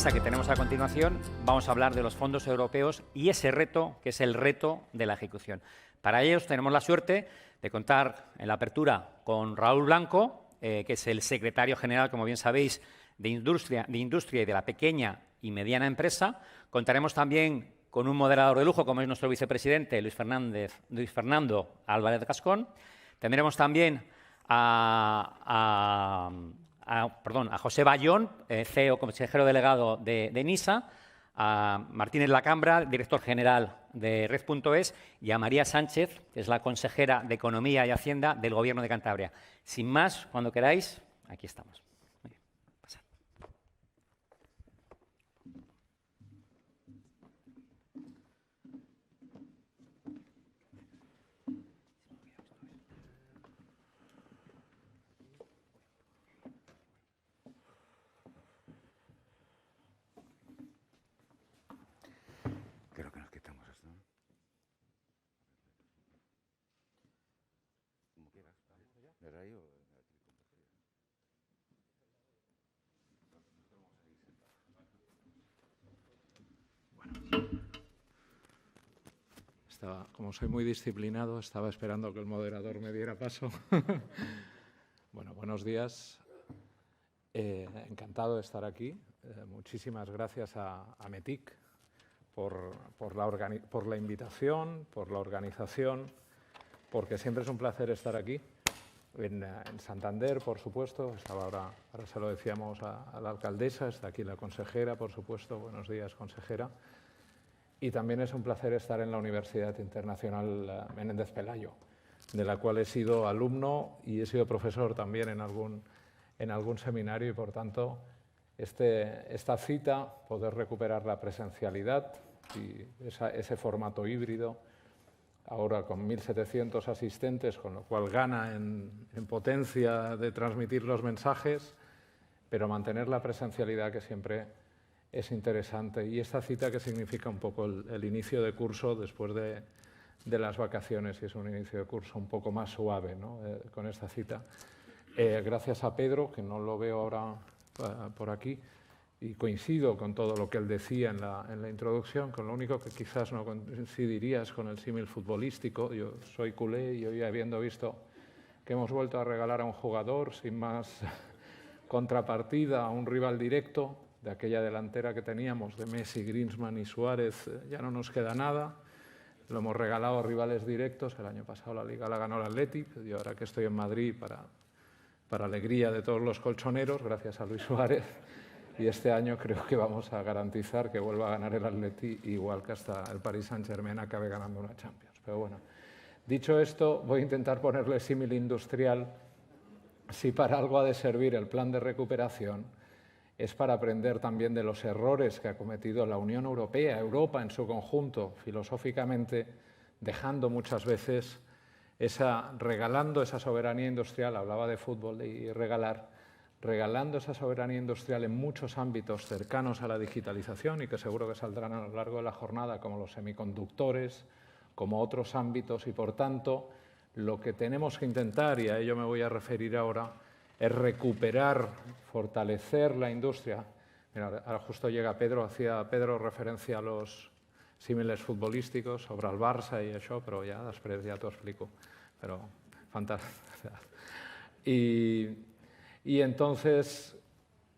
mesa que tenemos a continuación vamos a hablar de los fondos europeos y ese reto que es el reto de la ejecución. Para ellos tenemos la suerte de contar en la apertura con Raúl Blanco, que es el secretario general, como bien sabéis, de Industria y de la pequeña y mediana empresa. Contaremos también con un moderador de lujo, como es nuestro vicepresidente, Luis Fernando Álvarez Gascón. Tendremos también a José Bayón, CEO, consejero delegado de NISA, a Martínez Lacambra, director general de Red.es, y a María Sánchez, que es la consejera de Economía y Hacienda del Gobierno de Cantabria. Sin más, cuando queráis, aquí estamos. Muy bien, pasad. Creo que nos quitamos esto, ¿no? Como quieras. ¿Desde ahí o...? Como soy muy disciplinado, estaba esperando que el moderador me diera paso. Bueno, buenos días. Encantado de estar aquí. Muchísimas gracias a METIC por la invitación, por la organización, porque siempre es un placer estar aquí. En Santander, por supuesto, estaba ahora se lo decíamos a la alcaldesa, está aquí la consejera, por supuesto. Buenos días, consejera. Y también es un placer estar en la Universidad Internacional Menéndez Pelayo, de la cual he sido alumno y he sido profesor también en algún seminario y, por tanto, esta cita, poder recuperar la presencialidad y ese formato híbrido, ahora con 1.700 asistentes, con lo cual gana en potencia de transmitir los mensajes, pero mantener la presencialidad que siempre es interesante. Y esta cita que significa un poco el inicio de curso después de las vacaciones, y es un inicio de curso un poco más suave, ¿no? Con esta cita. Gracias a Pedro, que no lo veo ahora por aquí, y coincido con todo lo que él decía en la introducción, con lo único que quizás no coincidiría es con el símil futbolístico. Yo soy culé y hoy, habiendo visto que hemos vuelto a regalar a un jugador sin más contrapartida, a un rival directo, de aquella delantera que teníamos de Messi, Griezmann y Suárez, ya no nos queda nada. Lo hemos regalado a rivales directos. El año pasado la Liga la ganó el Athletic, y ahora que estoy en Madrid, para alegría de todos los colchoneros, gracias a Luis Suárez. Y este año creo que vamos a garantizar que vuelva a ganar el Athletic, igual que hasta el Paris Saint-Germain acabe ganando una Champions. Pero bueno, dicho esto, voy a intentar ponerle símil industrial. Si para algo ha de servir el plan de recuperación, es para aprender también de los errores que ha cometido la Unión Europea, Europa en su conjunto, filosóficamente, dejando muchas veces regalando esa soberanía industrial. Hablaba de fútbol y regalando esa soberanía industrial en muchos ámbitos cercanos a la digitalización y que seguro que saldrán a lo largo de la jornada, como los semiconductores, como otros ámbitos, y por tanto lo que tenemos que intentar, y a ello me voy a referir ahora, es recuperar, fortalecer la industria. Mira, ahora justo llega Pedro, hacía Pedro referencia a los símiles futbolísticos sobre el Barça y això, però ja després ja t'ho explico. Pero fantástico. Y entonces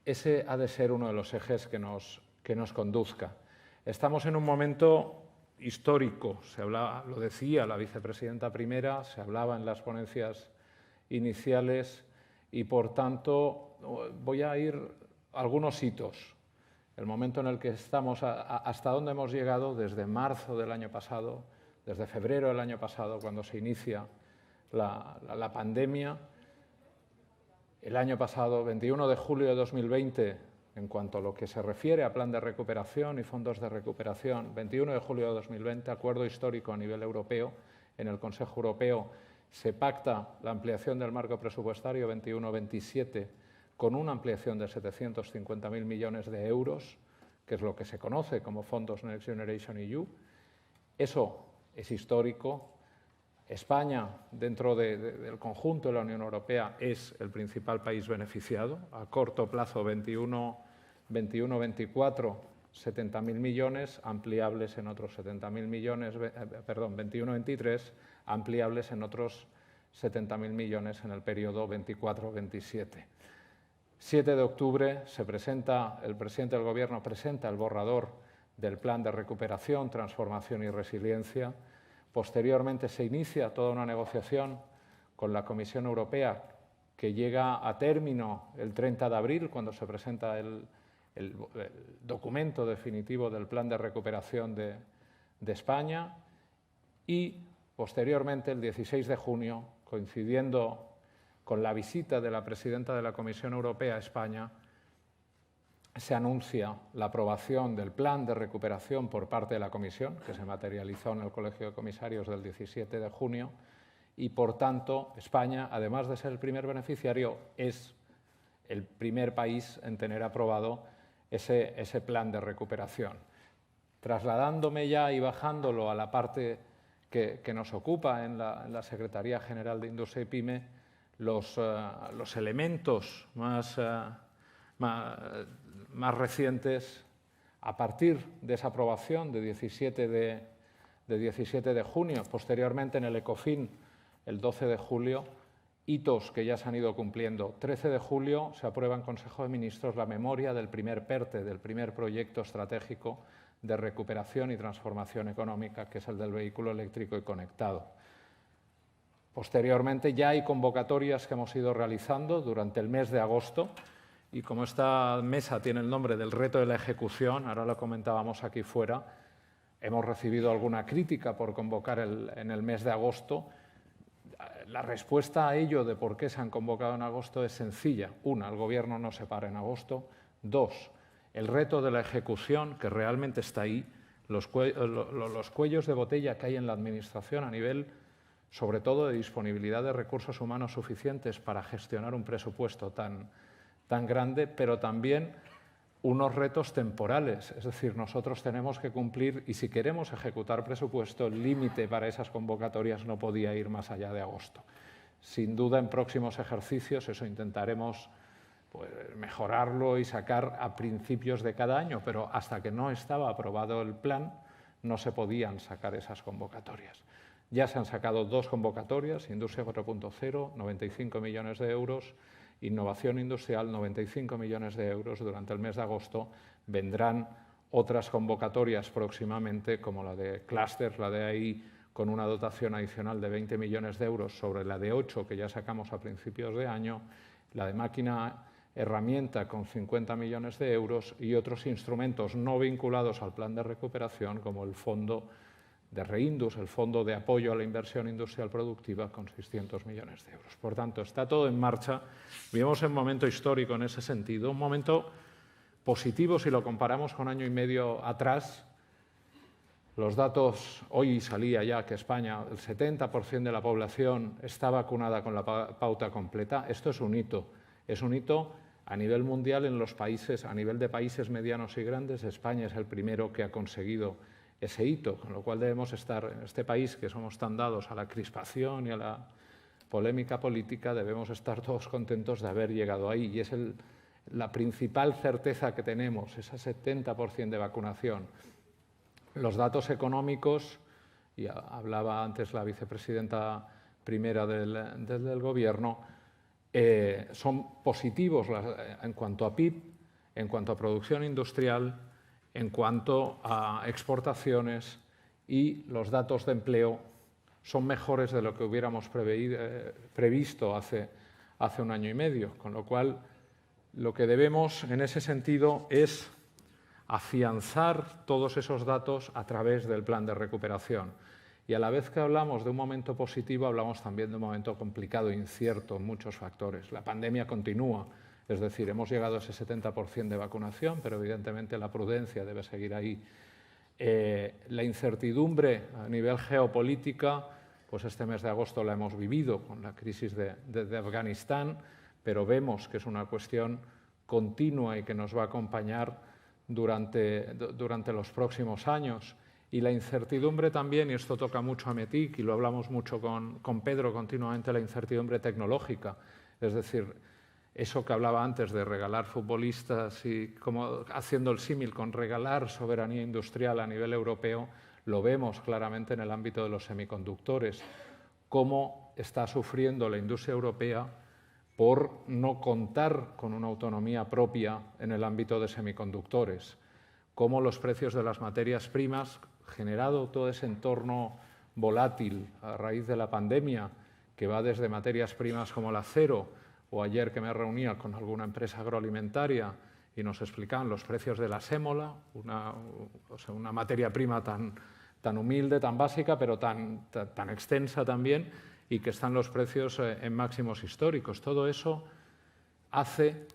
ese ha de ser uno de los ejes que nos conduzca. Estamos en un momento histórico, lo decía la vicepresidenta primera, se hablaba en las ponencias iniciales, y por tanto voy a ir a algunos hitos. El momento en el que estamos, hasta dónde hemos llegado desde marzo del año pasado, desde febrero del año pasado, cuando se inicia la pandemia. El año pasado, 21 de julio de 2020, en cuanto a lo que se refiere a plan de recuperación y fondos de recuperación, 21 de julio de 2020, acuerdo histórico a nivel europeo. En el Consejo Europeo se pacta la ampliación del marco presupuestario 21-27 con una ampliación de 750.000 millones de euros, que es lo que se conoce como fondos Next Generation EU. Eso es histórico. España, dentro del conjunto de la Unión Europea, es el principal país beneficiado. A corto plazo, 21 21-24, 70.000 millones, ampliables en otros 70.000 millones, 21-23, ampliables en otros 70.000 millones en el periodo 24-27. 7 de octubre el presidente del Gobierno presenta el borrador del Plan de Recuperación, Transformación y Resiliencia. Posteriormente se inicia toda una negociación con la Comisión Europea que llega a término el 30 de abril, cuando se presenta el documento definitivo del Plan de Recuperación de España, y posteriormente, el 16 de junio, coincidiendo con la visita de la presidenta de la Comisión Europea a España, se anuncia la aprobación del Plan de Recuperación por parte de la Comisión, que se materializó en el Colegio de Comisarios del 17 de junio, y, por tanto, España, además de ser el primer beneficiario, es el primer país en tener aprobado ese plan de recuperación. Trasladándome ya y bajándolo a la parte que nos ocupa en la Secretaría General de Industria y PYME, los elementos más recientes, a partir de esa aprobación de 17 de junio, posteriormente en el ECOFIN el 12 de julio, hitos que ya se han ido cumpliendo. 13 de julio se aprueba en Consejo de Ministros la memoria del primer PERTE, del primer proyecto estratégico de recuperación y transformación económica, que es el del vehículo eléctrico y conectado. Posteriormente ya hay convocatorias que hemos ido realizando durante el mes de agosto, y como esta mesa tiene el nombre del reto de la ejecución, ahora lo comentábamos aquí fuera, hemos recibido alguna crítica por convocar en el mes de agosto. La respuesta a ello de por qué se han convocado en agosto es sencilla. Una, el Gobierno no se para en agosto. Dos, el reto de la ejecución, que realmente está ahí, los cuellos de botella que hay en la Administración a nivel, sobre todo, de disponibilidad de recursos humanos suficientes para gestionar un presupuesto tan grande, pero también unos retos temporales. Es decir, nosotros tenemos que cumplir, y si queremos ejecutar presupuesto, el límite para esas convocatorias no podía ir más allá de agosto. Sin duda, en próximos ejercicios eso intentaremos mejorarlo y sacar a principios de cada año, pero hasta que no estaba aprobado el plan no se podían sacar esas convocatorias. Ya se han sacado 2 convocatorias, Industria 4.0, 95 millones de euros, Innovación Industrial, 95 millones de euros. Durante el mes de agosto vendrán otras convocatorias próximamente, como la de Clusters, la de AI, con una dotación adicional de 20 millones de euros sobre la de 8 que ya sacamos a principios de año, la de máquina herramienta con 50 millones de euros y otros instrumentos no vinculados al plan de recuperación, como el fondo de Reindus, el Fondo de Apoyo a la Inversión Industrial Productiva, con 600 millones de euros. Por tanto, está todo en marcha. Vivimos un momento histórico en ese sentido, un momento positivo si lo comparamos con año y medio atrás. Los datos, hoy salía ya que España, el 70% de la población está vacunada con la pauta completa. Esto es un hito a nivel mundial en los países, a nivel de países medianos y grandes. España es el primero que ha conseguido ese hito, con lo cual debemos estar, en este país que somos tan dados a la crispación y a la polémica política, debemos estar todos contentos de haber llegado ahí, y es la principal certeza que tenemos, ese 70% de vacunación. Los datos económicos, y hablaba antes la vicepresidenta primera del Gobierno, son positivos en cuanto a PIB, en cuanto a producción industrial, en cuanto a exportaciones, y los datos de empleo son mejores de lo que hubiéramos previsto hace un año y medio, con lo cual lo que debemos en ese sentido es afianzar todos esos datos a través del plan de recuperación. Y a la vez que hablamos de un momento positivo, hablamos también de un momento complicado e incierto en muchos factores. La pandemia continúa. Es decir, hemos llegado a ese 70% de vacunación, pero evidentemente la prudencia debe seguir ahí. La incertidumbre a nivel geopolítica, pues este mes de agosto la hemos vivido con la crisis de Afganistán, pero vemos que es una cuestión continua y que nos va a acompañar durante los próximos años. Y la incertidumbre también, y esto toca mucho a METIC, y lo hablamos mucho con Pedro continuamente, la incertidumbre tecnológica. Es decir, Eso que hablaba antes de regalar futbolistas y como haciendo el símil con regalar soberanía industrial a nivel europeo, lo vemos claramente en el ámbito de los semiconductores, cómo está sufriendo la industria europea por no contar con una autonomía propia en el ámbito de semiconductores, cómo los precios de las materias primas, generado todo ese entorno volátil a raíz de la pandemia, que va desde materias primas como el acero, o ayer que me reunía con alguna empresa agroalimentaria y nos explicaban los precios de la sémola, una materia prima tan humilde, tan básica, pero tan extensa también, y que están los precios en máximos históricos. Todo eso hace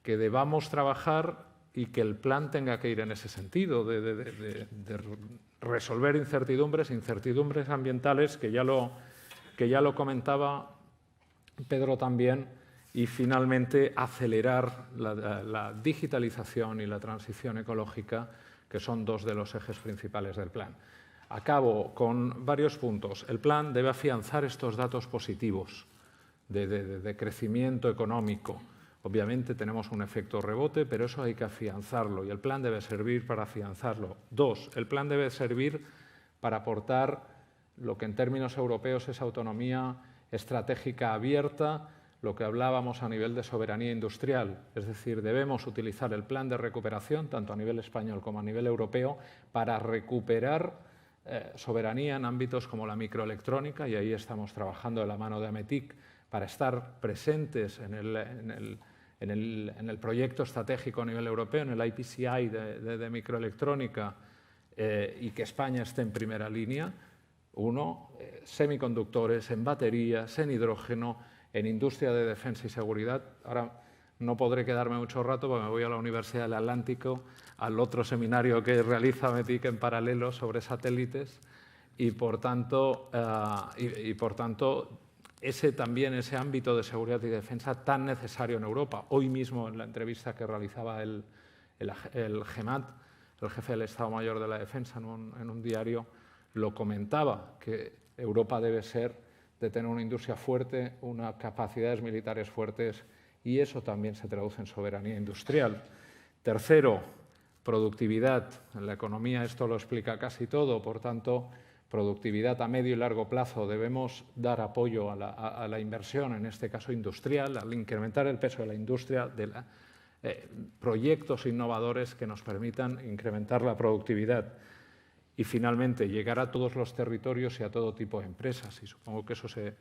que debamos trabajar y que el plan tenga que ir en ese sentido, de resolver incertidumbres ambientales, que ya lo comentaba Pedro también, y finalmente acelerar la digitalización y la transición ecológica, que son dos de los ejes principales del plan. Acabo con varios puntos. El plan debe afianzar estos datos positivos de crecimiento económico. Obviamente tenemos un efecto rebote, pero eso hay que afianzarlo y el plan debe servir para afianzarlo. 2. El plan debe servir para aportar lo que en términos europeos es autonomía estratégica abierta, lo que hablábamos a nivel de soberanía industrial, es decir, debemos utilizar el plan de recuperación, tanto a nivel español como a nivel europeo, para recuperar soberanía en ámbitos como la microelectrónica, y ahí estamos trabajando de la mano de AMETIC para estar presentes en el proyecto estratégico a nivel europeo, en el IPCI de microelectrónica, y que España esté en primera línea. Semiconductores, en baterías, en hidrógeno, en industria de defensa y seguridad. Ahora no podré quedarme mucho rato porque me voy a la Universidad del Atlántico, al otro seminario que realiza METIC en paralelo sobre satélites, y por tanto, ese ámbito de seguridad y defensa tan necesario en Europa. Hoy mismo, en la entrevista que realizaba el GEMAT, el jefe del Estado Mayor de la Defensa, en un diario, lo comentaba, que Europa debe de tener una industria fuerte, unas capacidades militares fuertes, y eso también se traduce en soberanía industrial. Tercero, productividad. En la economía esto lo explica casi todo, por tanto, productividad a medio y largo plazo. Debemos dar apoyo a la inversión, en este caso industrial, al incrementar el peso de la industria, proyectos innovadores que nos permitan incrementar la productividad. Y finalmente, llegar a todos los territorios y a todo tipo de empresas. Y supongo que eso se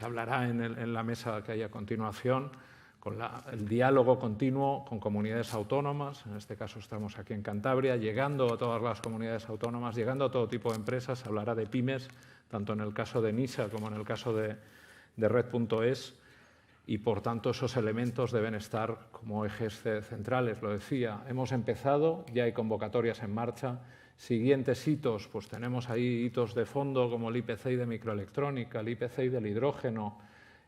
hablará en la mesa que hay a continuación, con el diálogo continuo con comunidades autónomas. En este caso estamos aquí en Cantabria, llegando a todas las comunidades autónomas, llegando a todo tipo de empresas. Se hablará de pymes, tanto en el caso de NISA como en el caso de Red.es. Y, por tanto, esos elementos deben estar como ejes centrales, lo decía. Hemos empezado, ya hay convocatorias en marcha. Siguientes hitos, pues tenemos ahí hitos de fondo como el IPCEI de microelectrónica, el IPCEI del hidrógeno,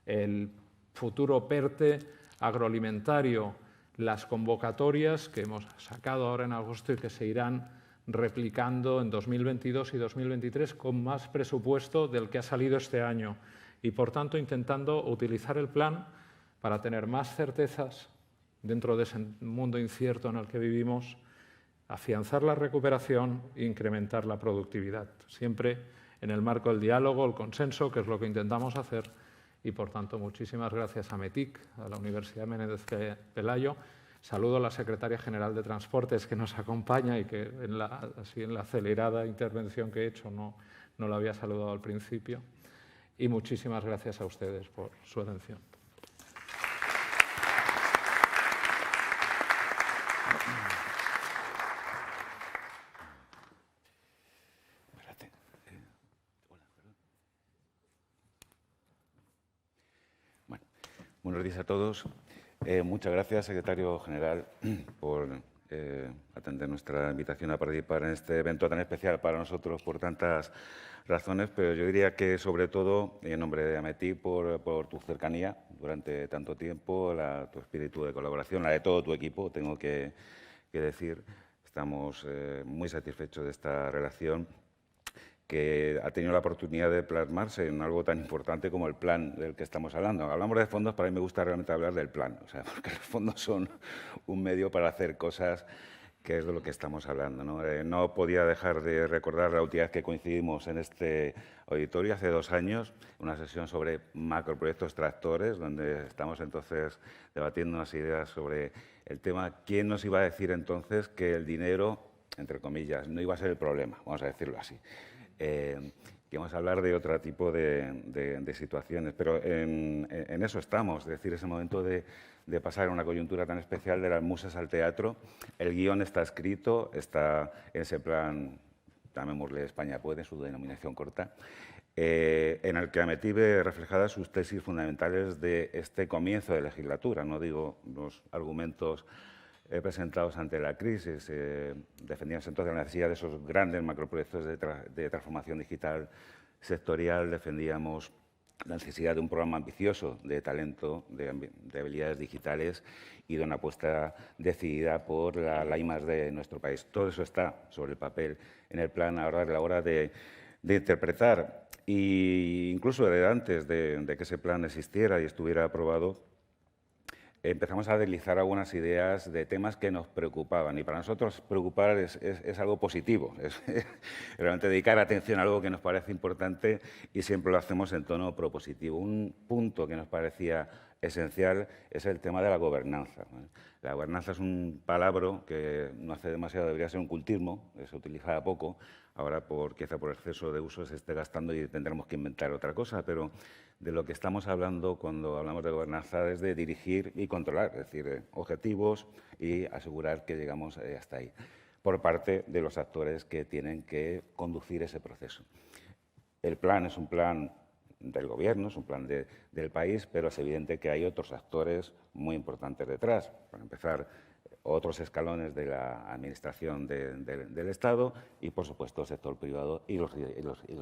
el futuro PERTE agroalimentario, las convocatorias que hemos sacado ahora en agosto y que se irán replicando en 2022 y 2023 con más presupuesto del que ha salido este año. Y, por tanto, intentando utilizar el plan para tener más certezas dentro de ese mundo incierto en el que vivimos, afianzar la recuperación e incrementar la productividad, siempre en el marco del diálogo, el consenso, que es lo que intentamos hacer. Y, por tanto, muchísimas gracias a METIC, a la Universidad Menéndez Pelayo. Saludo a la secretaria general de Transportes, que nos acompaña y que en la acelerada intervención que he hecho no la había saludado al principio. Y muchísimas gracias a ustedes por su atención. Bueno, buenos días a todos. Muchas gracias, secretario general, por atender nuestra invitación a participar en este evento tan especial para nosotros por tantas razones, pero yo diría que, sobre todo, en nombre de AMETIC, por tu cercanía durante tanto tiempo, tu espíritu de colaboración, la de todo tu equipo, tengo que decir. Estamos muy satisfechos de esta relación que ha tenido la oportunidad de plasmarse en algo tan importante como el plan del que estamos hablando. Hablamos de fondos, para mí me gusta realmente hablar del plan, o sea, porque los fondos son un medio para hacer cosas que es de lo que estamos hablando, ¿no? No podía dejar de recordar la última vez que coincidimos en este auditorio, hace 2 años, una sesión sobre macroproyectos tractores, donde estamos entonces debatiendo unas ideas sobre el tema. ¿Quién nos iba a decir entonces que el dinero, entre comillas, no iba a ser el problema? Vamos a decirlo así. Que vamos a hablar de otro tipo de situaciones, pero en eso estamos, es decir, ese momento de pasar una coyuntura tan especial de las musas al teatro. El guión está escrito, está en ese plan, llamémosle España Puede, su denominación corta, en el que Ametí ve reflejadas sus tesis fundamentales de este comienzo de legislatura. No digo los argumentos presentados ante la crisis, defendíamos entonces la necesidad de esos grandes macroproyectos de transformación digital sectorial, defendíamos la necesidad de un programa ambicioso de talento, de habilidades digitales y de una apuesta decidida por la I+D de nuestro país. Todo eso está sobre el papel en el plan ahora a la hora de interpretar, e incluso desde antes de que ese plan existiera y estuviera aprobado, empezamos a deslizar algunas ideas de temas que nos preocupaban. Y para nosotros preocupar es algo positivo, es realmente dedicar atención a algo que nos parece importante y siempre lo hacemos en tono propositivo. Un punto que nos parecía esencial es el tema de la gobernanza. La gobernanza es un palabra que no hace demasiado, debería ser un cultismo, se utiliza poco. Ahora, quizá por exceso de uso, se esté gastando y tendremos que inventar otra cosa, pero de lo que estamos hablando cuando hablamos de gobernanza es de dirigir y controlar, es decir, objetivos y asegurar que llegamos hasta ahí, por parte de los actores que tienen que conducir ese proceso. El plan es un plan del Gobierno, es un plan del país, pero es evidente que hay otros actores muy importantes detrás. Para empezar, otros escalones de la Administración del Estado y, por supuesto, el sector privado y los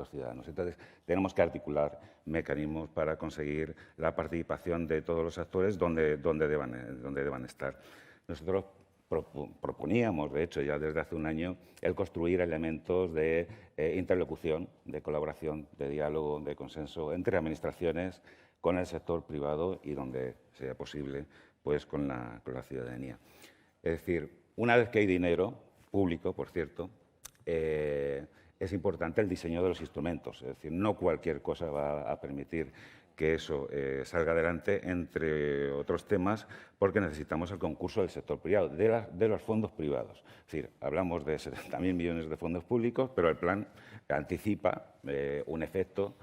ciudadanos. Entonces, tenemos que articular mecanismos para conseguir la participación de todos los actores donde deban estar. Nosotros proponíamos, de hecho, ya desde hace un año, el construir elementos de interlocución, de colaboración, de diálogo, de consenso entre administraciones, con el sector privado y, donde sea posible, pues con la ciudadanía. Es decir, una vez que hay dinero público, por cierto, es importante el diseño de los instrumentos. Es decir, no cualquier cosa va a permitir que eso salga adelante, entre otros temas, porque necesitamos el concurso del sector privado, de los fondos privados. Es decir, hablamos de 70.000 millones de fondos públicos, pero el plan anticipa un efecto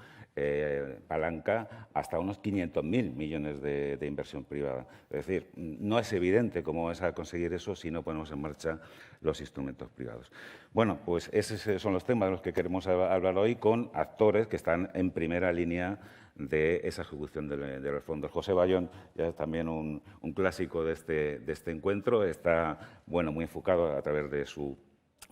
palanca hasta unos 500.000 millones de inversión privada. Es decir, no es evidente cómo vas a conseguir eso si no ponemos en marcha los instrumentos privados. Bueno, pues esos son los temas de los que queremos hablar hoy con actores que están en primera línea de esa ejecución de los fondos. José Bayón ya es también un clásico de este encuentro, está muy enfocado a través de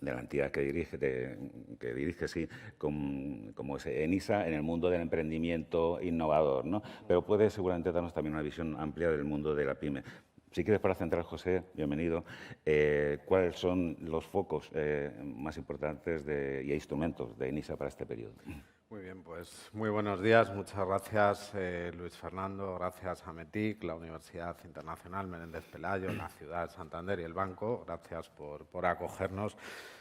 la entidad que dirige sí, como es ENISA, en el mundo del emprendimiento innovador, ¿no? Pero puede seguramente darnos también una visión amplia del mundo de la pyme. Si quieres, para centrar, José, bienvenido, ¿cuáles son los focos más importantes y instrumentos de ENISA para este periodo? Muy bien, pues muy buenos días. Muchas gracias, Luis Fernando. Gracias a METIC, la Universidad Internacional Menéndez Pelayo, la ciudad de Santander y el banco. Gracias por acogernos.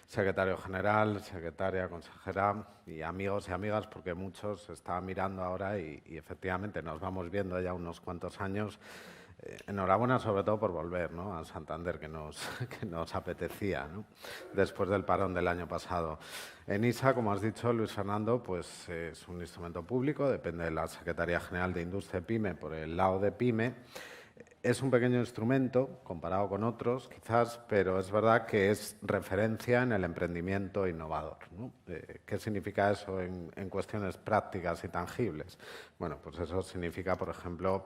Secretario General, secretaria, consejera y amigos y amigas, porque muchos estaban mirando ahora y efectivamente nos vamos viendo ya unos cuantos años. Enhorabuena sobre todo por volver, ¿no?, a Santander, que nos apetecía, ¿no?, después del parón del año pasado. ENISA, como has dicho, Luis Fernando, pues es un instrumento público, depende de la Secretaría General de Industria y PYME por el lado de PYME. Es un pequeño instrumento comparado con otros, quizás, pero es verdad que es referencia en el emprendimiento innovador, ¿no? ¿Qué significa eso en cuestiones prácticas y tangibles? Bueno, pues eso significa, por ejemplo,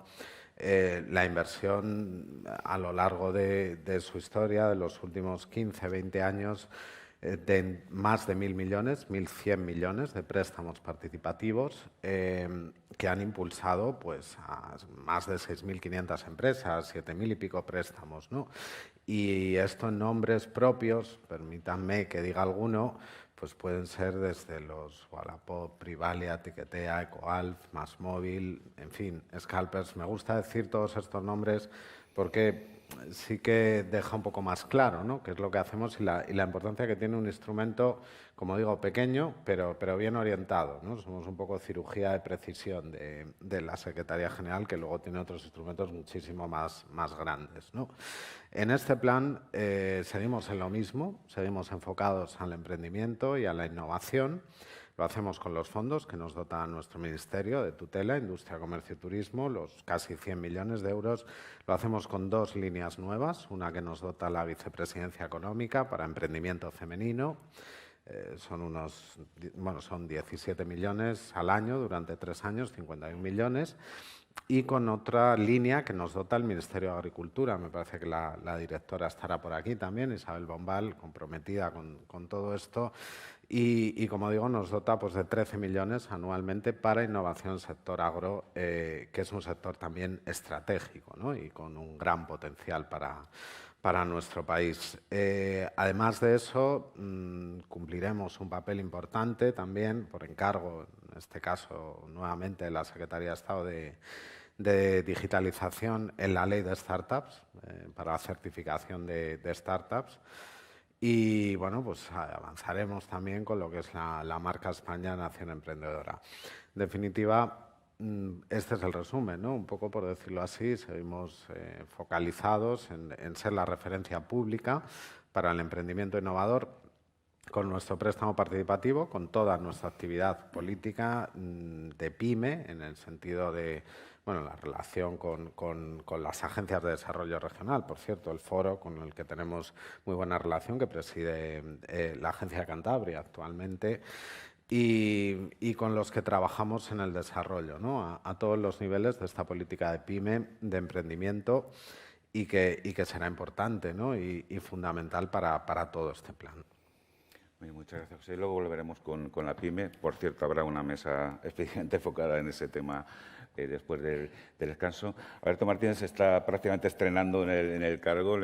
la inversión a lo largo de su historia, de los últimos 15, 20 años, de más de 1.000 millones, 1.100 millones de préstamos participativos que han impulsado pues, a más de 6.500 empresas, 7.000 y pico préstamos, ¿no? Y esto en nombres propios, permítanme que diga alguno, pues pueden ser desde los Wallapop, Privalia, Tiquetea, EcoAlf, MásMóvil, en fin, Scalpers. Me gusta decir todos estos nombres porque sí que deja un poco más claro, ¿no?, qué es lo que hacemos y la importancia que tiene un instrumento, como digo, pequeño, pero bien orientado, ¿no? Somos un poco cirugía de precisión de la Secretaría General, que luego tiene otros instrumentos muchísimo más grandes, ¿no? En este plan seguimos en lo mismo, seguimos enfocados al emprendimiento y a la innovación. Lo hacemos con los fondos que nos dota nuestro Ministerio de Tutela, Industria, Comercio y Turismo, los casi 100 millones de euros. Lo hacemos con 2 líneas nuevas, una que nos dota la Vicepresidencia Económica para emprendimiento femenino. Son 17 millones al año durante 3 años, 51 millones. Y con otra línea que nos dota el Ministerio de Agricultura. Me parece que la directora estará por aquí también, Isabel Bombal, comprometida con todo esto. Y como digo, nos dota pues, de 13 millones anualmente para innovación en el sector agro, que es un sector también estratégico, ¿no?, y con un gran potencial para nuestro país. Además de eso, cumpliremos un papel importante también por encargo, en este caso nuevamente de la Secretaría de Estado de Digitalización, en la ley de startups, para la certificación de startups. Y bueno, pues avanzaremos también con lo que es la marca España Nación Emprendedora. En definitiva, este es el resumen, ¿no? Un poco por decirlo así, seguimos focalizados en ser la referencia pública para el emprendimiento innovador con nuestro préstamo participativo, con toda nuestra actividad política de PYME, en el sentido de la relación con las agencias de desarrollo regional. Por cierto, el foro con el que tenemos muy buena relación, que preside la Agencia de Cantabria actualmente, y con los que trabajamos en el desarrollo, ¿no?, a todos los niveles de esta política de PYME, de emprendimiento, y que será importante, ¿no?, y fundamental para todo este plan. Muchas gracias, José. Luego volveremos con la PYME. Por cierto, habrá una mesa especialmente enfocada en ese tema después del descanso. Alberto Martínez se está prácticamente estrenando en el cargo.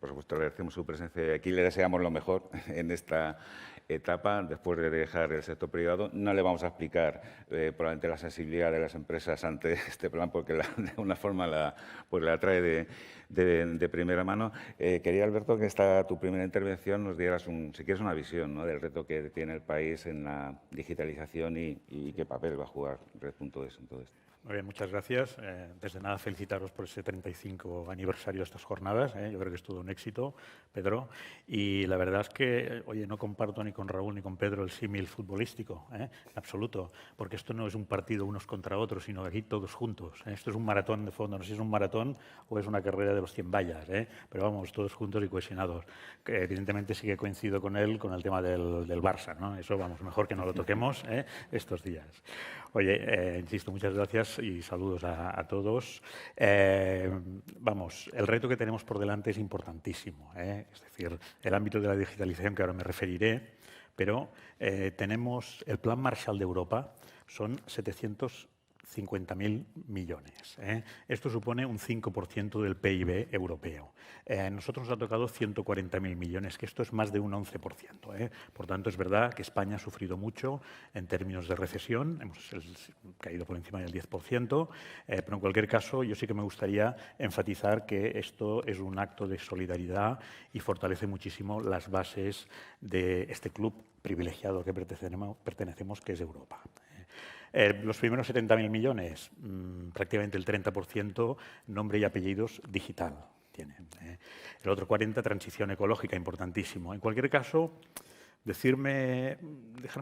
Por supuesto, le agradecemos su presencia aquí. Le deseamos lo mejor en esta etapa, después de dejar el sector privado. No le vamos a explicar probablemente la sensibilidad de las empresas ante este plan, porque de una forma la trae de primera mano. Quería, Alberto, que tu primera intervención nos dieras, si quieres, una visión, ¿no?, del reto que tiene el país en la digitalización y qué papel va a jugar Red.es en todo esto. Muy bien, muchas gracias. Desde nada, felicitaros por ese 35 aniversario de estas jornadas. Yo creo que es todo un éxito, Pedro. Y la verdad es que, oye, no comparto ni con Raúl ni con Pedro el símil futbolístico, en absoluto, porque esto no es un partido unos contra otros, sino aquí todos juntos. Esto es un maratón de fondo. No sé si es un maratón o es una carrera de los 100 vallas, pero vamos, todos juntos y cohesionados. Que evidentemente sí que coincido con él con el tema del Barça, ¿no? Eso, vamos, mejor que no lo toquemos estos días. Oye, insisto, muchas gracias y saludos a todos. Vamos, el reto que tenemos por delante es importantísimo, es decir, el ámbito de la digitalización, que ahora me referiré, pero tenemos el Plan Marshall de Europa, son 750.000 millones. Esto supone un 5% del PIB europeo. Nosotros nos ha tocado 140.000 millones, que esto es más de un 11%. Por tanto, es verdad que España ha sufrido mucho en términos de recesión, hemos caído por encima del 10%, pero en cualquier caso yo sí que me gustaría enfatizar que esto es un acto de solidaridad y fortalece muchísimo las bases de este club privilegiado al que pertenecemos, que es Europa. Los primeros 70.000 millones, prácticamente el 30%, nombre y apellidos digital tienen. El otro 40%, transición ecológica, importantísimo. En cualquier caso, dejarme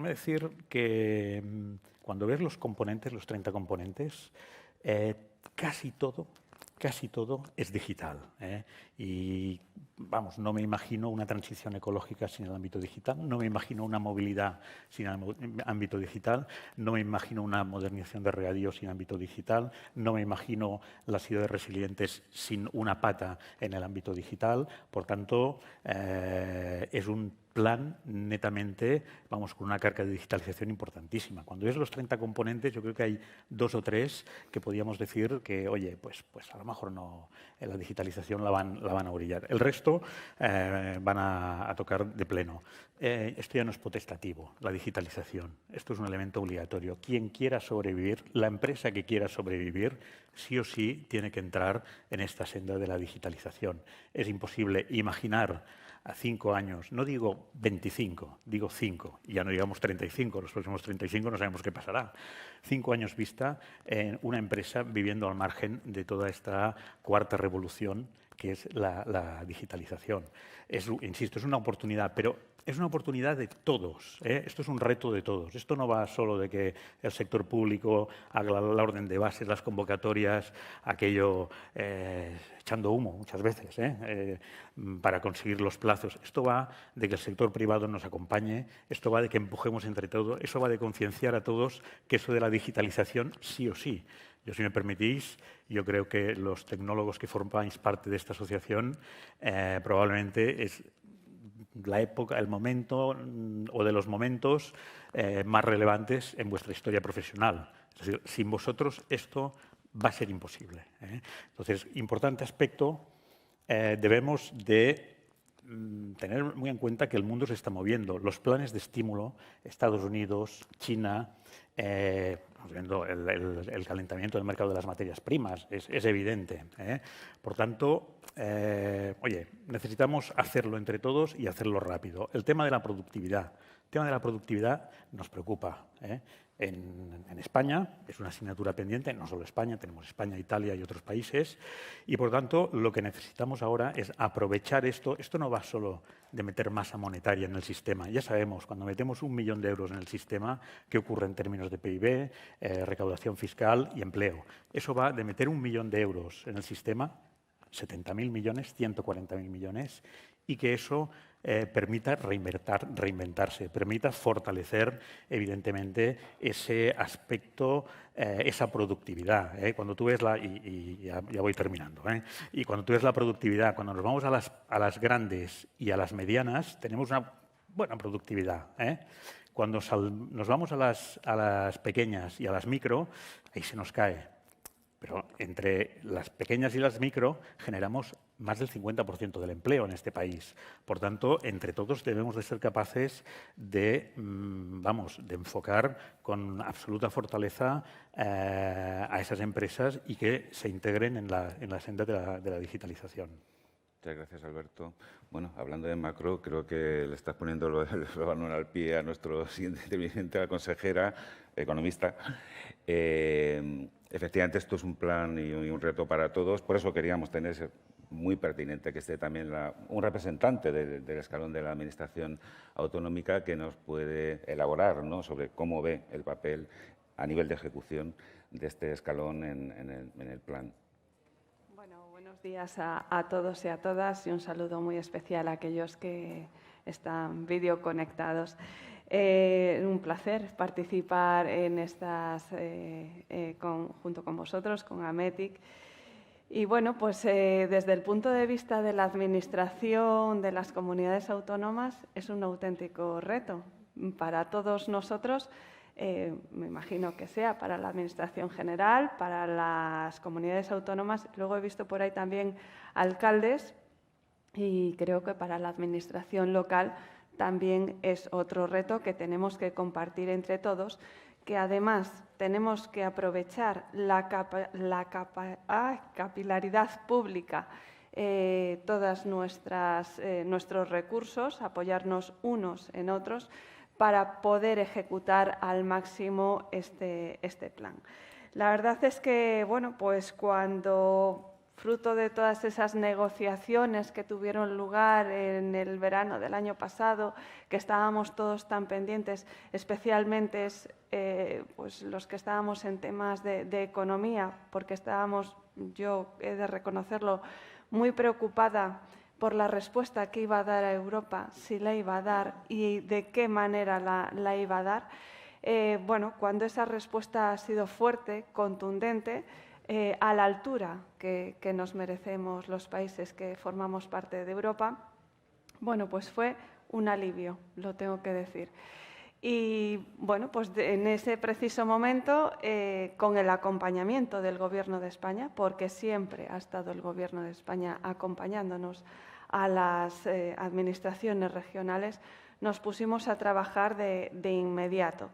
decir que cuando ves los componentes, los 30 componentes, casi todo es digital. Y vamos, no me imagino una transición ecológica sin el ámbito digital, no me imagino una movilidad sin el ámbito digital, no me imagino una modernización de regadío sin ámbito digital, no me imagino las ciudades resilientes sin una pata en el ámbito digital. Por tanto, es un plan netamente, vamos, con una carga de digitalización importantísima. Cuando ves los 30 componentes, yo creo que hay 2 o 3 que podríamos decir que, oye, pues a lo mejor no, en la digitalización la van a orillar. El resto van a tocar de pleno. Esto ya no es potestativo, la digitalización. Esto es un elemento obligatorio. Quien quiera sobrevivir, la empresa que quiera sobrevivir, sí o sí tiene que entrar en esta senda de la digitalización. Es imposible imaginar a 5 años, no digo 25, digo 5, y ya no digamos 35, los próximos 35 no sabemos qué pasará. 5 años vista en una empresa viviendo al margen de toda esta cuarta revolución que es la digitalización. Insisto, es una oportunidad, pero es una oportunidad de todos, ¿eh? Esto es un reto de todos. Esto no va solo de que el sector público haga la orden de bases, las convocatorias, aquello echando humo muchas veces, para conseguir los plazos. Esto va de que el sector privado nos acompañe, esto va de que empujemos entre todos, eso va de concienciar a todos que eso de la digitalización sí o sí. Yo, si me permitís, yo creo que los tecnólogos que formáis parte de esta asociación probablemente es la época, el momento o de los momentos más relevantes en vuestra historia profesional. Es decir, sin vosotros esto va a ser imposible. Entonces, importante aspecto, debemos de tener muy en cuenta que el mundo se está moviendo. Los planes de estímulo, Estados Unidos, China, viendo el calentamiento del mercado de las materias primas, es evidente. Por tanto, oye, necesitamos hacerlo entre todos y hacerlo rápido. El tema de la productividad. El tema de la productividad nos preocupa. En España es una asignatura pendiente, no solo España, tenemos España, Italia y otros países, y por tanto lo que necesitamos ahora es aprovechar esto. Esto no va solo de meter masa monetaria en el sistema. Ya sabemos, cuando metemos 1 millón de euros en el sistema, ¿qué ocurre en términos de PIB, recaudación fiscal y empleo? Eso va de meter 1 millón de euros en el sistema, 70.000 millones, 140.000 millones, y que eso permita reinventarse, permita fortalecer, evidentemente, ese aspecto, esa productividad. Cuando tú ves y ya voy terminando, y cuando tú ves la productividad, cuando nos vamos a las grandes y a las medianas, tenemos una buena productividad. Cuando nos vamos a las pequeñas y a las micro, ahí se nos cae. Pero entre las pequeñas y las micro generamos más del 50% del empleo en este país. Por tanto, entre todos debemos de ser capaces de, de enfocar con absoluta fortaleza a esas empresas y que se integren en la senda de la digitalización. Muchas gracias, Alberto. Bueno, hablando de macro, creo que le estás poniendo el balón al pie a nuestro siguiente interviniente, a la consejera, economista. Efectivamente, esto es un plan y un reto para todos. Por eso queríamos tener muy pertinente que esté también un representante del escalón de la Administración autonómica que nos puede elaborar, ¿no?, sobre cómo ve el papel a nivel de ejecución de este escalón en el plan. Buenos días a todos y a todas y un saludo muy especial a aquellos que están videoconectados. Un placer participar en estas junto con vosotros, con Ametic. Y bueno, pues desde el punto de vista de la administración de las comunidades autónomas es un auténtico reto para todos nosotros. Me imagino que sea para la Administración General, para las comunidades autónomas. Luego he visto por ahí también alcaldes y creo que para la Administración local también es otro reto que tenemos que compartir entre todos, que además tenemos que aprovechar la capilaridad pública, todos nuestros recursos, apoyarnos unos en otros, para poder ejecutar al máximo este plan. La verdad es que, bueno, pues cuando, fruto de todas esas negociaciones que tuvieron lugar en el verano del año pasado, que estábamos todos tan pendientes, especialmente pues los que estábamos en temas de economía, porque estábamos, yo he de reconocerlo, muy preocupada por la respuesta que iba a dar a Europa, si la iba a dar y de qué manera la iba a dar. Bueno, cuando esa respuesta ha sido fuerte, contundente, a la altura que nos merecemos los países que formamos parte de Europa, bueno, pues fue un alivio, lo tengo que decir. Y bueno, pues en ese preciso momento, con el acompañamiento del Gobierno de España, porque siempre ha estado el Gobierno de España acompañándonos a las administraciones regionales, nos pusimos a trabajar de inmediato.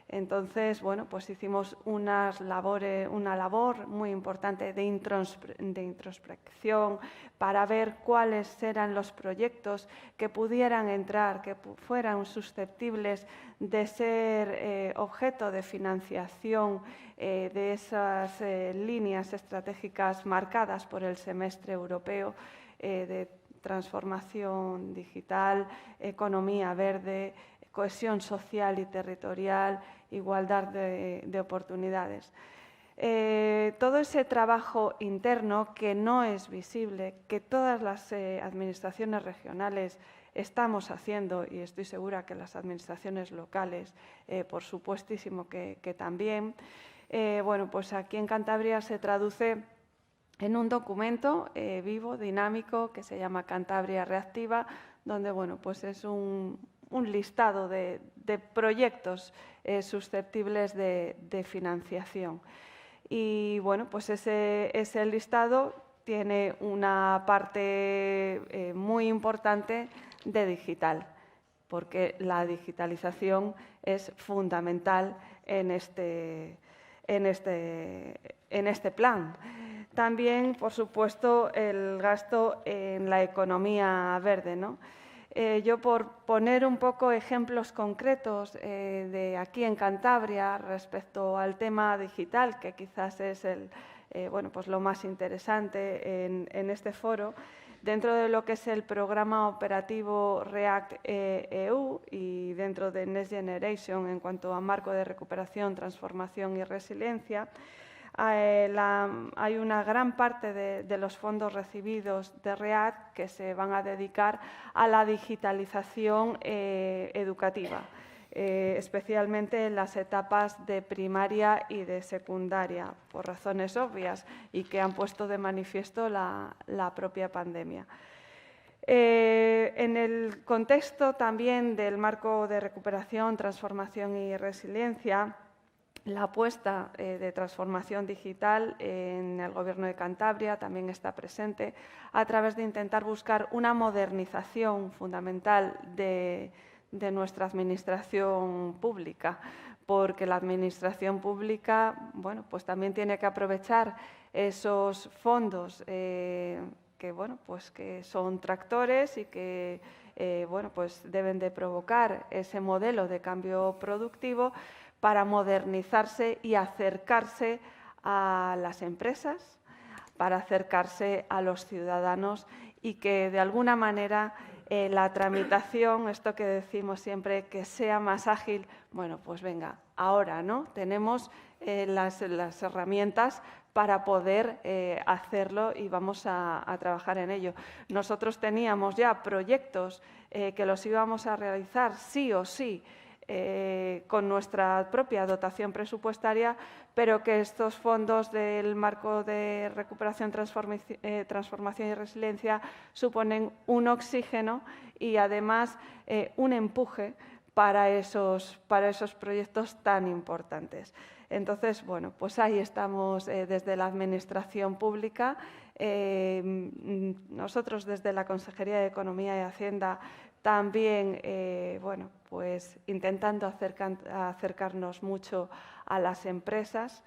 Entonces, bueno, pues hicimos una labor muy importante de introspección para ver cuáles eran los proyectos que pudieran entrar, que fueran susceptibles de ser objeto de financiación de esas líneas estratégicas marcadas por el semestre europeo de transformación digital, economía verde, cohesión social y territorial, igualdad de oportunidades. Todo ese trabajo interno que no es visible, que todas las administraciones regionales estamos haciendo, y estoy segura que las administraciones locales, por supuestísimo que también, bueno, pues aquí en Cantabria se traduce en un documento vivo, dinámico, que se llama Cantabria Reactiva, donde, bueno, pues es un listado de proyectos susceptibles de financiación. Y bueno, pues ese listado tiene una parte muy importante de digital, porque la digitalización es fundamental en este plan. También, por supuesto, el gasto en la economía verde, ¿no? Yo, por poner un poco ejemplos concretos de aquí en Cantabria respecto al tema digital, que quizás es bueno, pues lo más interesante en este foro, dentro de lo que es el programa operativo REACT-EU y dentro de Next Generation en cuanto a marco de recuperación, transformación y resiliencia, hay una gran parte de los fondos recibidos de REACT que se van a dedicar a la digitalización educativa, especialmente en las etapas de primaria y de secundaria, por razones obvias y que han puesto de manifiesto la propia pandemia. En el contexto también del marco de recuperación, transformación y resiliencia, la apuesta de transformación digital en el Gobierno de Cantabria también está presente a través de intentar buscar una modernización fundamental de nuestra administración pública, porque la administración pública, bueno, pues también tiene que aprovechar esos fondos que, bueno, pues que son tractores y que bueno, pues deben de provocar ese modelo de cambio productivo para modernizarse y acercarse a las empresas, para acercarse a los ciudadanos y que de alguna manera la tramitación, esto que decimos siempre, que sea más ágil, bueno, pues venga, ahora, ¿no? Tenemos las herramientas para poder hacerlo y vamos a trabajar en ello. Nosotros teníamos ya proyectos que los íbamos a realizar sí o sí, con nuestra propia dotación presupuestaria, pero que estos fondos del marco de recuperación, transformación y resiliencia suponen un oxígeno y además un empuje para esos proyectos tan importantes. Entonces, bueno, pues ahí estamos desde la Administración Pública. Nosotros desde la Consejería de Economía y Hacienda también, bueno, pues intentando acercarnos mucho a las empresas.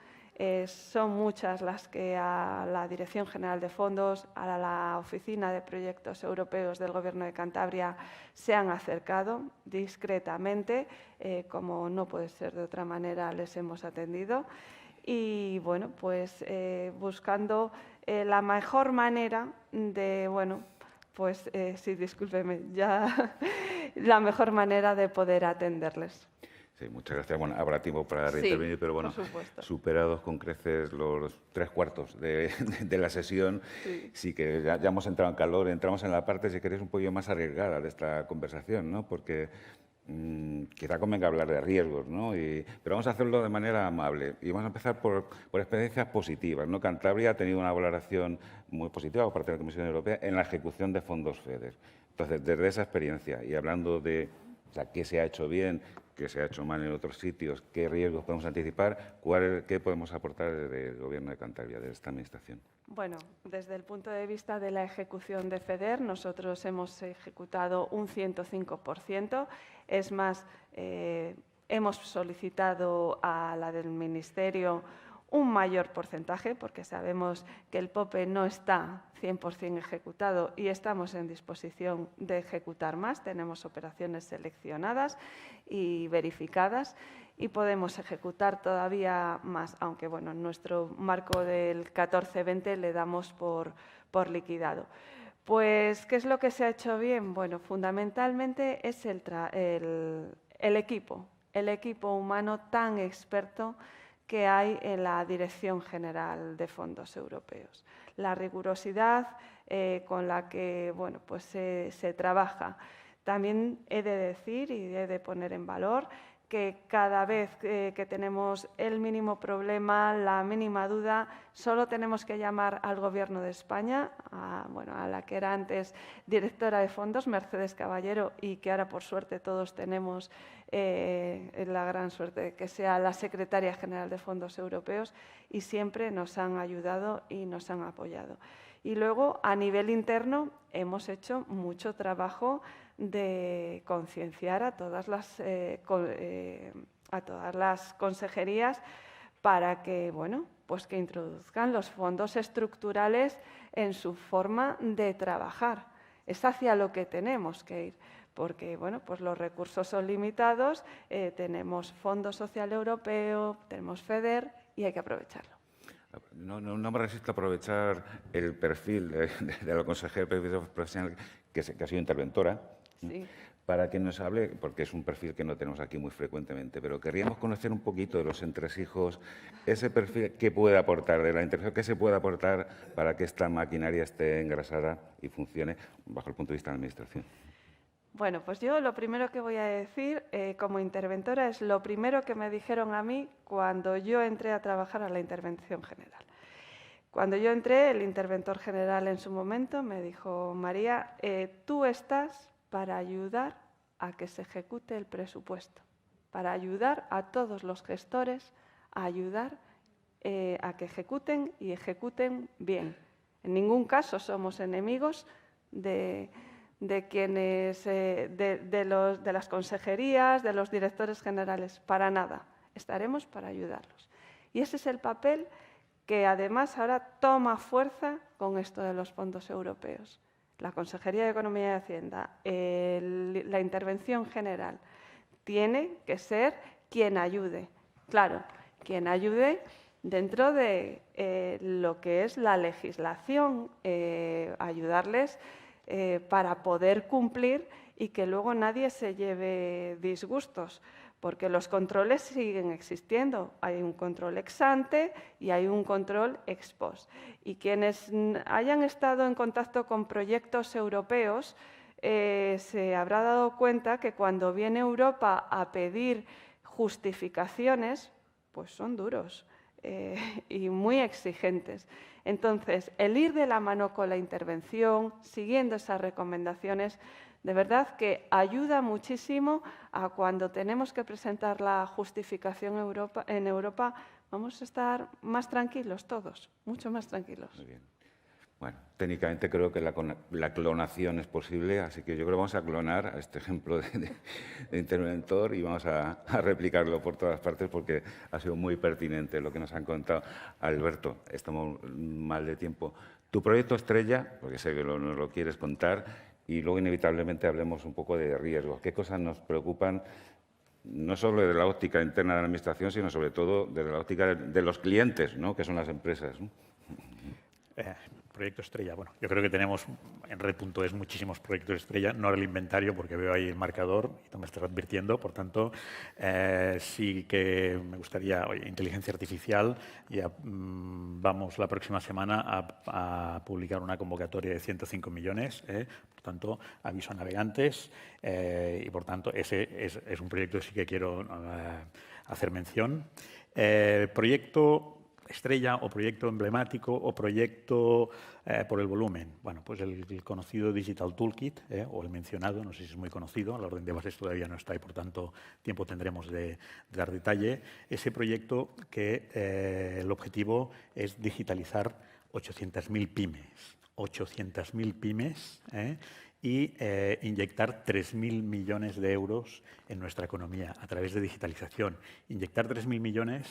Son muchas las que a la Dirección General de Fondos, a la Oficina de Proyectos Europeos del Gobierno de Cantabria se han acercado discretamente, como no puede ser de otra manera, les hemos atendido. Y, bueno, pues buscando la mejor manera de, bueno, pues sí, discúlpeme, ya la mejor manera de poder atenderles. Sí, muchas gracias. Bueno, habrá tiempo para reintervenir, Sí, pero bueno, por supuesto. superados con creces los 3/4 de la sesión, sí que ya hemos entrado en calor, entramos en la parte, si queréis, un poquillo más arriesgada de esta conversación, ¿no? Porque quizá convenga hablar de riesgos, ¿no? Pero vamos a hacerlo de manera amable y vamos a empezar por experiencias positivas, ¿no? Cantabria ha tenido una valoración muy positiva por parte de la Comisión Europea en la ejecución de fondos FEDER. Entonces, desde esa experiencia y hablando de qué se ha hecho bien, qué se ha hecho mal en otros sitios, qué riesgos podemos anticipar, qué podemos aportar desde el Gobierno de Cantabria, de esta Administración. Bueno, desde el punto de vista de la ejecución de FEDER, nosotros hemos ejecutado un 105%. Es más, hemos solicitado a la del Ministerio un mayor porcentaje, porque sabemos que el POPE no está 100% ejecutado y estamos en disposición de ejecutar más. Tenemos operaciones seleccionadas y verificadas y podemos ejecutar todavía más, aunque bueno, en nuestro marco del 14-20 le damos por liquidado. Pues, ¿qué es lo que se ha hecho bien? Bueno, fundamentalmente es el equipo humano tan experto que hay en la Dirección General de Fondos Europeos. La rigurosidad con la que bueno, pues se trabaja. También he de decir y he de poner en valor que cada vez que tenemos el mínimo problema, la mínima duda, solo tenemos que llamar al Gobierno de España, a la que era antes directora de fondos, Mercedes Caballero, y que ahora por suerte todos tenemos la gran suerte de que sea la secretaria general de Fondos Europeos, y siempre nos han ayudado y nos han apoyado. Y luego, a nivel interno, hemos hecho mucho trabajo de concienciar a todas las consejerías para que, bueno, pues que introduzcan los fondos estructurales en su forma de trabajar. Es hacia lo que tenemos que ir, porque bueno, pues los recursos son limitados, tenemos Fondo Social Europeo, tenemos FEDER y hay que aprovecharlo. No me resisto a aprovechar el perfil de la consejera profesional que ha sido interventora, Sí. para que nos hable, porque es un perfil que no tenemos aquí muy frecuentemente, pero querríamos conocer un poquito de los entresijos, ese perfil que puede aportar, de la intervención que se puede aportar para que esta maquinaria esté engrasada y funcione bajo el punto de vista de la Administración. Bueno, pues yo lo primero que voy a decir como interventora es lo primero que me dijeron a mí cuando yo entré a trabajar a la Intervención General. Cuando yo entré, el interventor general en su momento me dijo: María, tú estás para ayudar a que se ejecute el presupuesto, para ayudar a todos los gestores a ayudar a que ejecuten y ejecuten bien. En ningún caso somos enemigos de las consejerías, de los directores generales, para nada. Estaremos para ayudarlos. Y ese es el papel que además ahora toma fuerza con esto de los fondos europeos. La Consejería de Economía y Hacienda, la Intervención General, tiene que ser quien ayude. Claro, quien ayude dentro de lo que es la legislación, ayudarles para poder cumplir y que luego nadie se lleve disgustos, porque los controles siguen existiendo. Hay un control ex ante y hay un control ex post. Y quienes hayan estado en contacto con proyectos europeos se habrá dado cuenta que cuando viene Europa a pedir justificaciones, pues son duros y muy exigentes. Entonces, el ir de la mano con la intervención, siguiendo esas recomendaciones, de verdad que ayuda muchísimo a cuando tenemos que presentar la justificación en Europa, vamos a estar más tranquilos todos, mucho más tranquilos. Muy bien. Bueno, técnicamente creo que la clonación es posible, así que yo creo que vamos a clonar a este ejemplo de interventor y vamos a replicarlo por todas partes porque ha sido muy pertinente lo que nos han contado. Alberto, estamos mal de tiempo. Tu proyecto estrella, porque sé que nos lo quieres contar, y luego inevitablemente hablemos un poco de riesgos. ¿Qué cosas nos preocupan? No solo desde la óptica interna de la Administración, sino sobre todo desde la óptica de los clientes, ¿no?, que son las empresas, ¿no? Proyecto estrella. Bueno, yo creo que tenemos en Red.es muchísimos proyectos estrella, no el inventario porque veo ahí el marcador y tú me estás advirtiendo, por tanto, sí que me gustaría, inteligencia artificial, ya vamos la próxima semana a publicar una convocatoria de 105 millones, por tanto, aviso a navegantes y por tanto, ese es un proyecto que sí que quiero hacer mención. Proyecto estrella o proyecto emblemático o proyecto por el volumen. Bueno, pues el conocido Digital Toolkit, o el mencionado, no sé si es muy conocido, la orden de bases todavía no está y por tanto tiempo tendremos de dar detalle. Ese proyecto que el objetivo es digitalizar 800.000 pymes. 800.000 pymes y inyectar 3.000 millones de euros en nuestra economía a través de digitalización. Inyectar 3.000 millones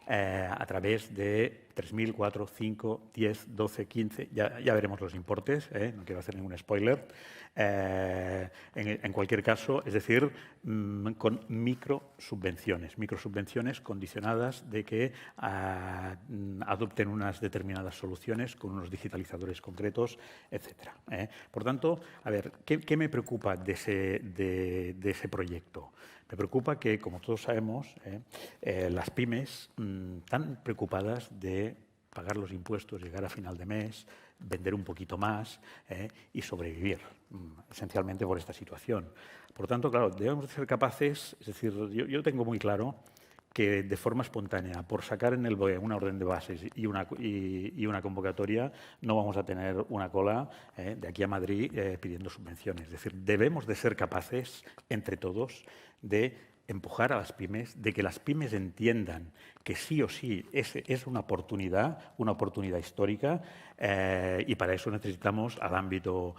a través de 3.000, 4, 5, 10, 12, 15, ya veremos los importes, no quiero hacer ningún spoiler. En cualquier caso, es decir, con microsubvenciones condicionadas de que adopten unas determinadas soluciones con unos digitalizadores concretos, etc. Por tanto, a ver, ¿qué me preocupa de ese proyecto? Me preocupa que, como todos sabemos, las pymes están preocupadas de pagar los impuestos, llegar a final de mes, vender un poquito más y sobrevivir, esencialmente por esta situación. Por tanto, claro, debemos ser capaces, es decir, yo tengo muy claro que de forma espontánea, por sacar en el BOE una orden de bases y una convocatoria, no vamos a tener una cola de aquí a Madrid pidiendo subvenciones. Es decir, debemos de ser capaces, entre todos, de empujar a las pymes, de que las pymes entiendan que sí o sí es una oportunidad histórica, y para eso necesitamos al ámbito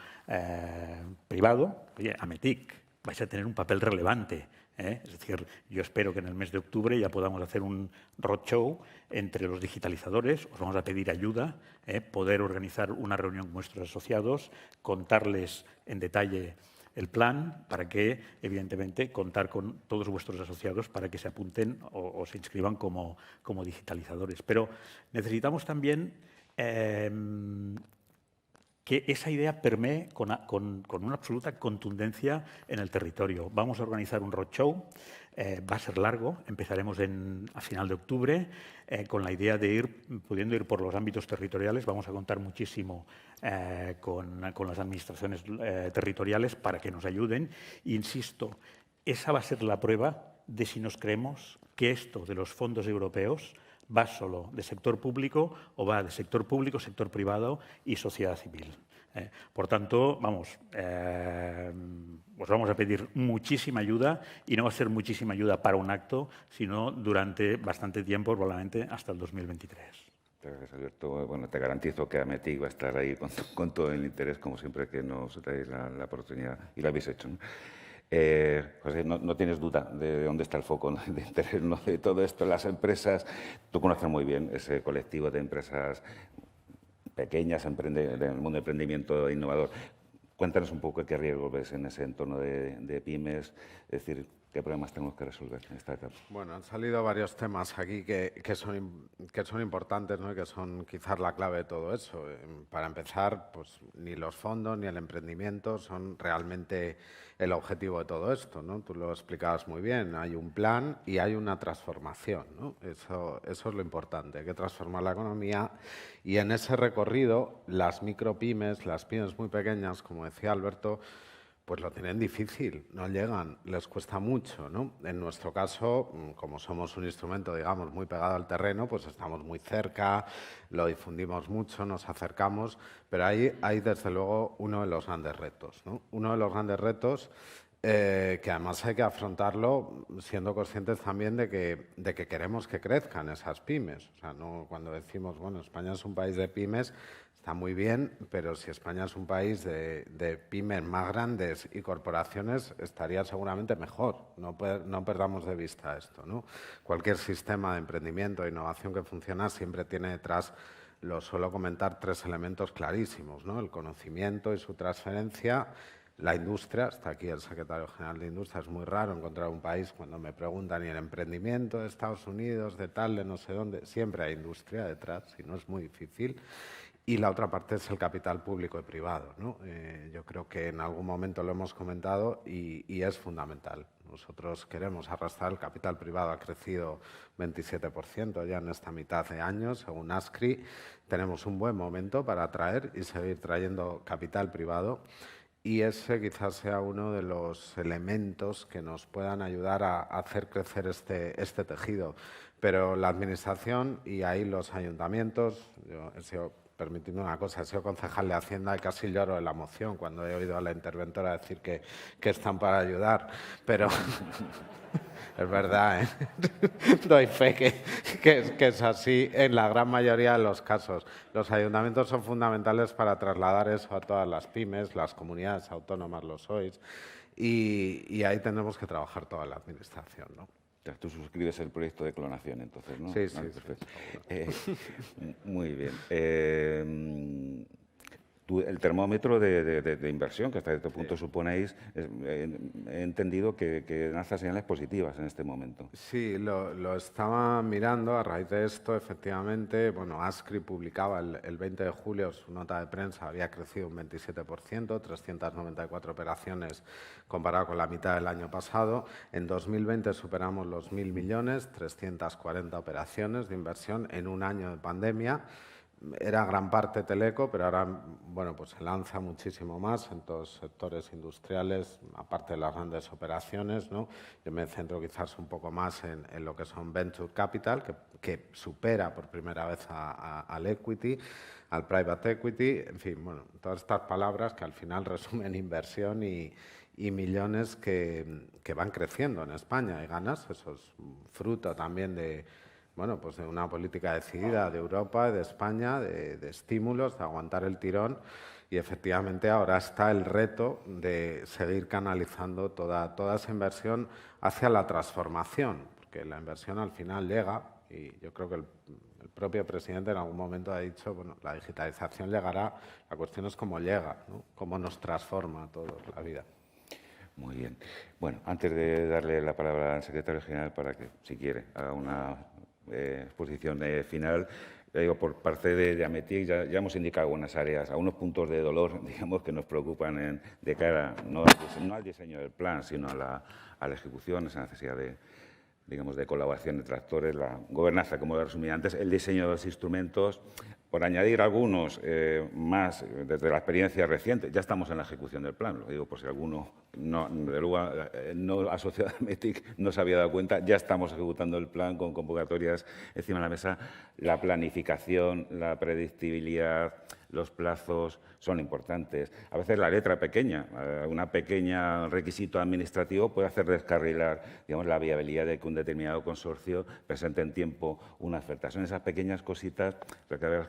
privado. Oye, Ametic, vais a tener un papel relevante. Es decir, yo espero que en el mes de octubre ya podamos hacer un roadshow entre los digitalizadores. Os vamos a pedir ayuda, poder organizar una reunión con vuestros asociados, contarles en detalle el plan para que, evidentemente, contar con todos vuestros asociados para que se apunten o se inscriban como digitalizadores. Pero necesitamos también que esa idea permee con una absoluta contundencia en el territorio. Vamos a organizar un roadshow, va a ser largo, empezaremos a final de octubre, con la idea de pudiendo ir por los ámbitos territoriales. Vamos a contar muchísimo con las administraciones territoriales para que nos ayuden. Insisto, esa va a ser la prueba de si nos creemos que esto de los fondos europeos va solo de sector público o va de sector público, sector privado y sociedad civil. Por tanto, os vamos a pedir muchísima ayuda, y no va a ser muchísima ayuda para un acto, sino durante bastante tiempo, probablemente hasta el 2023. Gracias, Alberto. Bueno, te garantizo que Ametic va a estar ahí con todo el interés, como siempre que nos dais la oportunidad, y lo habéis hecho, ¿no? José, no tienes duda de dónde está el foco, ¿no?, de interés, ¿no?, de todo esto. Las empresas, tú conoces muy bien ese colectivo de empresas pequeñas del mundo de emprendimiento innovador. Cuéntanos un poco qué riesgos ves en ese entorno de pymes, es decir, qué problemas tenemos que resolver en esta etapa. Bueno, han salido varios temas aquí que son importantes, ¿no?, y que son quizás la clave de todo eso. Para empezar, pues ni los fondos ni el emprendimiento son realmente el objetivo de todo esto, ¿no? Tú lo explicabas muy bien, hay un plan y hay una transformación, ¿no? Eso es lo importante, hay que transformar la economía, y en ese recorrido las micropymes, las pymes muy pequeñas, como decía Alberto, pues lo tienen difícil, no llegan, les cuesta mucho, ¿no? En nuestro caso, como somos un instrumento, digamos, muy pegado al terreno, pues estamos muy cerca, lo difundimos mucho, nos acercamos, pero ahí hay, desde luego, uno de los grandes retos, ¿no? Uno de los grandes retos que además hay que afrontarlo siendo conscientes también de que queremos que crezcan esas pymes. O sea, no, cuando decimos, bueno, España es un país de pymes, está muy bien, pero si España es un país de pymes más grandes y corporaciones, estaría seguramente mejor. No perdamos de vista esto, ¿no? Cualquier sistema de emprendimiento e innovación que funciona siempre tiene detrás, lo suelo comentar, 3 elementos clarísimos, ¿no? El conocimiento y su transferencia, la industria. Hasta aquí el secretario general de Industria. Es muy raro encontrar un país, cuando me preguntan, ¿y el emprendimiento de Estados Unidos, de tal, de no sé dónde? Siempre hay industria detrás, si no es muy difícil. Y la otra parte es el capital público y privado, ¿no? Yo creo que en algún momento lo hemos comentado y es fundamental. Nosotros queremos arrastrar el capital privado, ha crecido 27% ya en esta mitad de año, según ASCRI. Tenemos un buen momento para atraer y seguir trayendo capital privado. y ese quizás sea uno de los elementos que nos puedan ayudar a hacer crecer este tejido. Pero la Administración y ahí los ayuntamientos, yo he sido, permitidme una cosa, he sido concejal de Hacienda y casi lloro de la emoción cuando he oído a la interventora decir que están para ayudar, pero es verdad, doy fe que es así en la gran mayoría de los casos. Los ayuntamientos son fundamentales para trasladar eso a todas las pymes, las comunidades autónomas lo sois, y ahí tenemos que trabajar toda la Administración, ¿no? Tú suscribes el proyecto de clonación, entonces, ¿no? Sí, sí, Vale, sí, perfecto. Muy bien. El termómetro de inversión que hasta este punto suponéis, he entendido que lanza señales positivas en este momento. Sí, lo estaba mirando a raíz de esto, efectivamente. Bueno, Ascri publicaba el 20 de julio su nota de prensa, había crecido un 27%, 394 operaciones comparado con la mitad del año pasado. En 2020 superamos los 1.000 millones, 340 operaciones de inversión en un año de pandemia. Era gran parte teleco, pero ahora bueno, pues se lanza muchísimo más en todos los sectores industriales, aparte de las grandes operaciones, ¿no? Yo me centro quizás un poco más en lo que son venture capital, que supera por primera vez al equity, al private equity, en fin, bueno, todas estas palabras que al final resumen inversión y millones que van creciendo en España. Y ganas, eso es fruto también de pues de una política decidida de Europa, de España, de estímulos, de aguantar el tirón, y efectivamente ahora está el reto de seguir canalizando toda esa inversión hacia la transformación, porque la inversión al final llega, y yo creo que el propio presidente en algún momento ha dicho, bueno, la digitalización llegará, la cuestión es cómo llega, ¿no? Cómo nos transforma a todos la vida. Muy bien. Bueno, antes de darle la palabra al secretario general para que, si quiere, haga una exposición final, digo, por parte de Ametic ya hemos indicado algunas áreas, algunos puntos de dolor, digamos, que nos preocupan de cara no al diseño del plan, sino a la ejecución, esa necesidad de colaboración entre actores, la gobernanza, como lo resumí antes, el diseño de los instrumentos. Por añadir algunos más desde la experiencia reciente, ya estamos en la ejecución del plan, lo digo por si alguno no asociado a Ametic no se había dado cuenta, ya estamos ejecutando el plan con convocatorias encima de la mesa. La planificación, la predictibilidad, los plazos son importantes. A veces la letra pequeña, una pequeña requisito administrativo puede hacer descarrilar, digamos, la viabilidad de que un determinado consorcio presente en tiempo una oferta. Son esas pequeñas cositas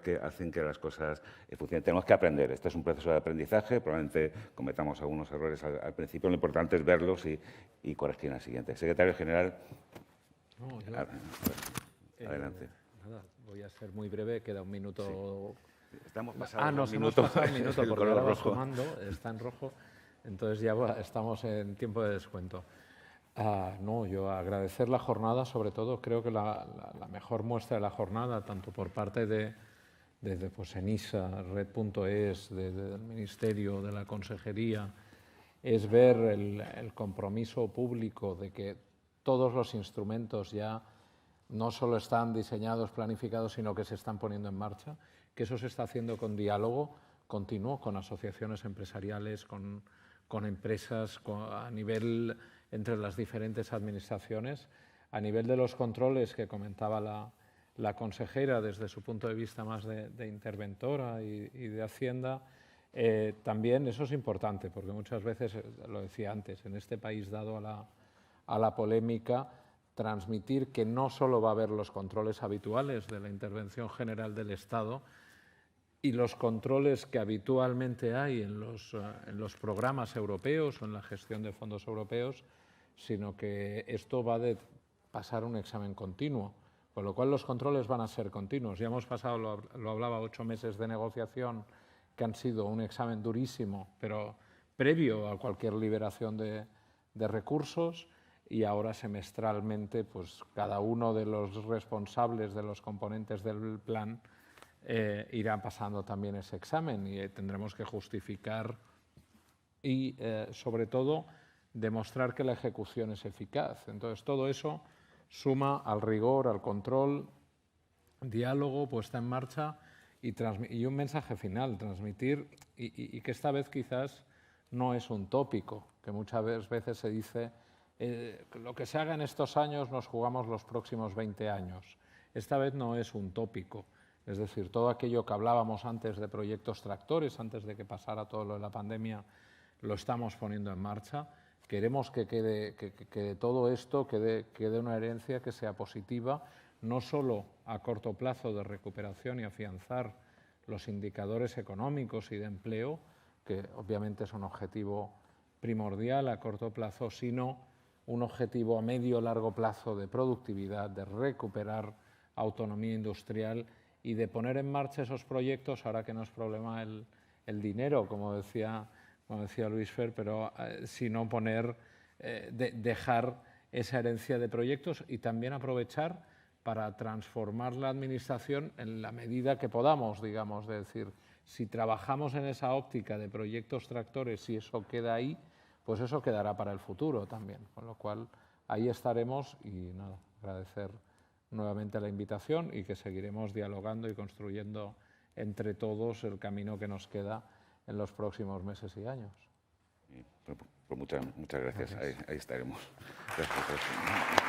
que hacen que las cosas funcionen. Tenemos que aprender. Este es un proceso de aprendizaje. Probablemente cometamos algunos errores al principio. Lo importante es verlos y corregir en la siguiente. Secretario General. Adelante. Nada, voy a ser muy breve. Queda un minuto. Sí. Estamos pasando nos hemos pasado un minuto porque ahora va sumando, está en rojo, entonces ya estamos en tiempo de descuento. Yo agradecer la jornada, sobre todo, creo que la mejor muestra de la jornada, tanto por parte de ENISA, Red.es, del Ministerio, de la Consejería, es ver el compromiso público de que todos los instrumentos ya no solo están diseñados, planificados, sino que se están poniendo en marcha, que eso se está haciendo con diálogo continuo, con asociaciones empresariales, con empresas, a nivel entre las diferentes administraciones, a nivel de los controles que comentaba la consejera desde su punto de vista más de interventora y de Hacienda. También eso es importante, porque muchas veces, lo decía antes, en este país dado a la polémica, transmitir que no solo va a haber los controles habituales de la intervención general del Estado y los controles que habitualmente hay en los programas europeos o en la gestión de fondos europeos, sino que esto va de pasar un examen continuo, con lo cual los controles van a ser continuos. Ya hemos pasado, lo hablaba, 8 meses de negociación que han sido un examen durísimo, pero previo a cualquier liberación de recursos, y ahora semestralmente pues cada uno de los responsables de los componentes del plan irá pasando también ese examen y tendremos que justificar y sobre todo demostrar que la ejecución es eficaz. Entonces todo eso suma al rigor, al control, diálogo, puesta en marcha y un mensaje final, transmitir y que esta vez quizás no es un tópico, que muchas veces se dice lo que se haga en estos años nos jugamos los próximos 20 años. Esta vez no es un tópico, es decir, todo aquello que hablábamos antes de proyectos tractores, antes de que pasara todo lo de la pandemia, lo estamos poniendo en marcha. Queremos que todo esto quede una herencia que sea positiva, no solo a corto plazo de recuperación y afianzar los indicadores económicos y de empleo, que obviamente es un objetivo primordial a corto plazo, sino un objetivo a medio o largo plazo de productividad, de recuperar autonomía industrial y de poner en marcha esos proyectos, ahora que no es problema el dinero, como decía Luis Fer, pero sino dejar esa herencia de proyectos y también aprovechar para transformar la administración en la medida que podamos, digamos, de decir, si trabajamos en esa óptica de proyectos tractores y eso queda ahí, pues eso quedará para el futuro también, con lo cual ahí estaremos y nada, agradecer nuevamente la invitación y que seguiremos dialogando y construyendo entre todos el camino que nos queda en los próximos meses y años. Pues muchas gracias. Ahí estaremos. Gracias.